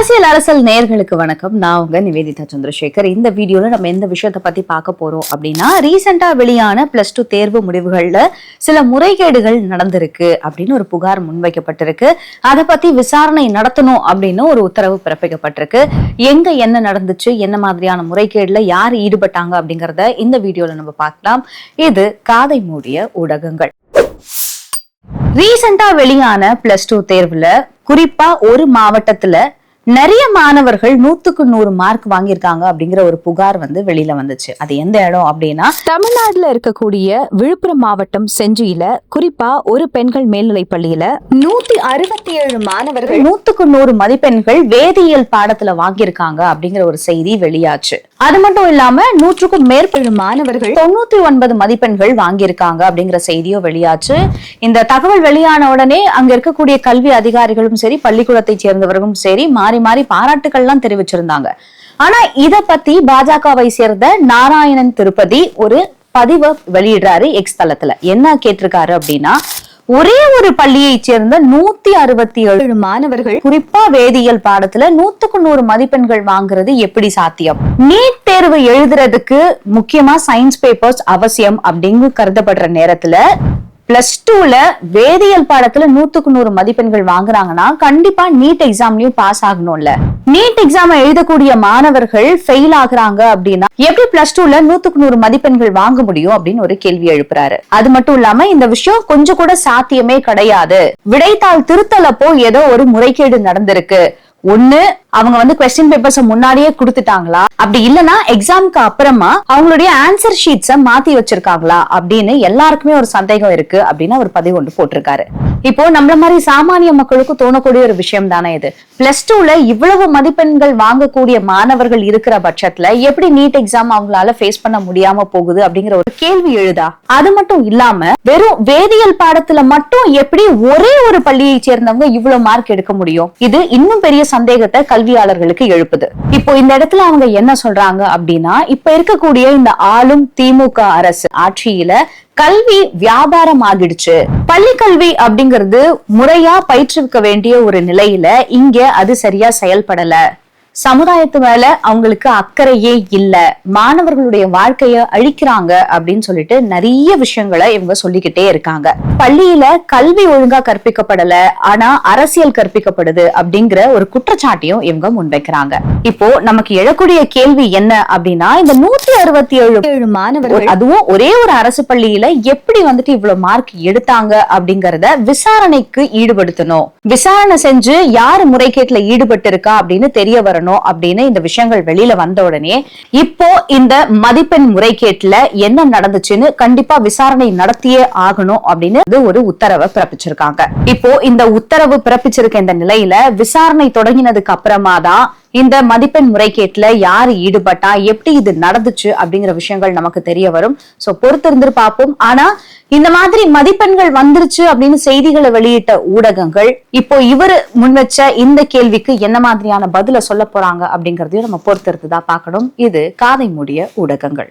அரசல் நேயர்களுக்கு வணக்கம். நான் உங்க நிவேதிதா சந்திரசேகர். இந்த வீடியோல நம்ம எந்த விஷயத்தை பத்தி பார்க்க போறோம் அப்படின்னா, ரீசெண்டா வெளியான +2 தேர்வு முடிவுகள்ல சில முறைகேடுகள் நடந்திருக்கு அப்படின்னு ஒரு புகார் முன்வைக்கப்பட்டிருக்கு. அதை பத்தி விசாரணை நடத்தணும் அப்படின்னு ஒரு உத்தரவு பிறப்பிக்கப்பட்டிருக்கு. எங்க என்ன நடந்துச்சு, என்ன மாதிரியான முறைகேடுல யார் ஈடுபட்டாங்க அப்படிங்கறத இந்த வீடியோல நம்ம பார்க்கலாம். இது காதை மூடிய ஊடகங்கள். ரீசெண்டா வெளியான +2 தேர்வுல குறிப்பா ஒரு மாவட்டத்துல நிறைய மாணவர்கள் 100க்கு 100 மார்க் வாங்கியிருக்காங்க அப்படிங்கிற ஒரு புகார் வெளியில வந்துச்சு. அது எந்த இடம் அப்படின்னா, தமிழ்நாடுல இருக்கக்கூடிய விழுப்புரம் மாவட்டம் செஞ்சியில குறிப்பா ஒரு பெண்கள் மேல்நிலை பள்ளியில 167 மாணவர்கள் 100க்கு 100 மதிப்பெண்கள் வேதியியல் பாடத்துல வாங்கியிருக்காங்க அப்படிங்கிற ஒரு செய்தி வெளியாச்சு. அது மட்டும் இல்லாம 100க்கும் மேற்பட்ட மாணவர்கள் 99 மதிப்பெண்கள் வாங்கியிருக்காங்க அப்படிங்கிற செய்தியும் வெளியாச்சு. இந்த தகவல் வெளியான உடனே அங்க இருக்கக்கூடிய கல்வி அதிகாரிகளும் சரி, பள்ளிக்கூடத்தை சேர்ந்தவர்களும் சரி மாறி மாறி பாராட்டுகள்லாம் தெரிவிச்சிருந்தாங்க. ஆனா இத பத்தி பாஜகவை சேர்ந்த நாராயணன் திருப்பதி ஒரு பதிவை வெளியிடுறாரு எக்ஸ் தளத்துல. என்ன கேட்டிருக்காரு அப்படின்னா, ஒரே ஒரு பள்ளியை சேர்ந்த 167 மாணவர்கள் குறிப்பா வேதியியல் பாடத்துல 100க்கு 100 மதிப்பெண்கள் வாங்குறது எப்படி சாத்தியம்? நீட் தேர்வு எழுதுறதுக்கு முக்கியமா சயின்ஸ் பேப்பர்ஸ் அவசியம் அப்படின்னு கருதப்படுற நேரத்துல +2ல வேதியியல் பாடத்துல 100க்கு 100 மதிப்பெண்கள் வாங்குறாங்கன்னா கண்டிப்பா நீட் எக்ஸாம்லயும் பாஸ் ஆகணும்ல. நீட் எக்ஸாம் எழுதக்கூடிய மாணவர்கள் ஃபெயில் ஆகுறாங்க அப்படின்னா எப்படி +2ல 100க்கு 100 மதிப்பெண்கள் வாங்க முடியும் அப்படின்னு ஒரு கேள்வி எழுப்புறாரு. அது மட்டும் இல்லாம இந்த விஷயம் கொஞ்சம் கூட சாத்தியமே கிடையாது. விடைத்தாள் திருத்தலப்போ ஏதோ ஒரு முறைகேடு நடந்திருக்கு. ஒண்ணு அவங்க கொஸ்டின் பேப்பர்ஸ் முன்னாடியே கொடுத்துட்டாங்களா, அப்படி இல்லனா எக்ஸாம்க்கு அப்புறமா அவங்களுடைய ஆன்சர் ஷீட்ஸ மாத்தி வச்சிருக்காங்களா அப்படின்னு எல்லாருக்குமே ஒரு சந்தேகம் இருக்கு அப்படின்னு ஒரு பதிவு ஒன்று போட்டிருக்காரு. இப்போ நம்மள மாதிரி சாமானிய மக்களுக்கு தோணக்கூடிய ஒரு விஷயம் தானே இது. +2ல இவ்வளவு மதிப்பெண்கள் வாங்கக்கூடிய மாணவர்கள் இருக்கிற பட்சத்துல எப்படி நீட் எக்ஸாம் அவங்களால ஃபேஸ் பண்ண முடியாம போகுது அப்படிங்கிற ஒரு கேள்வி எழுதா. அது மட்டும் இல்லாம வெறும் வேதியியல் பாடத்துல மட்டும் எப்படி ஒரே ஒரு பள்ளியை சேர்ந்தவங்க இவ்வளவு மார்க் எடுக்க முடியும்? இது இன்னும் பெரிய சந்தேகத்தை கல்வியாளர்களுக்கு எழுப்புது. இப்போ இந்த இடத்துல அவங்க என்ன சொல்றாங்க அப்படின்னா, இப்ப இருக்கக்கூடிய இந்த ஆளும் திமுக அரசு ஆட்சியில கல்வி வியாபாரம் ஆகிடுச்சு. பள்ளி கல்வி அப்படிங்கிறது முறையா பயிற்றுவிக்க வேண்டிய ஒரு நிலையில இங்க அது சரியா செயல்படல. சமுதாயத்து மேல அவங்களுக்கு அக்கறையே இல்ல, மாணவர்களுடைய வாழ்க்கைய அழிக்கிறாங்க அப்படின்னு சொல்லிட்டு நிறைய விஷயங்களை இவங்க சொல்லிக்கிட்டே இருக்காங்க. பள்ளியில கல்வி ஒழுங்கா கற்பிக்கப்படல, ஆனா அரசியல் கற்பிக்கப்படுது அப்படிங்கிற ஒரு குற்றச்சாட்டையும் இவங்க முன்வைக்கிறாங்க. இப்போ நமக்கு எழக்கூடிய கேள்வி என்ன அப்படின்னா, இந்த 167 மாணவர்கள் அதுவும் ஒரே ஒரு அரசு பள்ளியில எப்படி இவ்வளவு மார்க் எடுத்தாங்க அப்படிங்கறத விசாரணைக்கு ஈடுபடுத்தணும். விசாரணை செஞ்சு யாரு முறைகேட்டுல ஈடுபட்டு இருக்கா அப்படின்னு தெரிய வரணும் அப்படின்னு இந்த விஷயங்கள் வெளியில வந்த உடனே இப்போ இந்த மதிப்பெண் முறைகேட்டுல என்ன நடந்துச்சுன்னு கண்டிப்பா விசாரணை நடத்தியே ஆகணும் அப்படின்னு ஒரு உத்தரவை பிறப்பிச்சிருக்காங்க. இப்போ இந்த உத்தரவு பிறப்பிச்சிருக்க இந்த நிலையில விசாரணை தொடங்கினதுக்கு அப்புறமா தான் இந்த மதிப்பெண் முறைகேட்டுல யாரு ஈடுபட்டா, எப்படி இது நடந்துச்சு அப்படிங்கிற விஷயங்கள் நமக்கு தெரிய வரும். சோ பொறுத்திருந்து பார்ப்போம். ஆனா இந்த மாதிரி மதிப்பெண்கள் வந்துருச்சு அப்படின்னு செய்திகளை வெளியிட்ட ஊடகங்கள் இப்போ இவர் முன்வச்ச இந்த கேள்விக்கு என்ன மாதிரியான பதில சொல்ல போறாங்க அப்படிங்கறதையும் நம்ம பொறுத்திருந்துதான் பார்க்கணும். இது காதை மூடிய ஊடகங்கள்.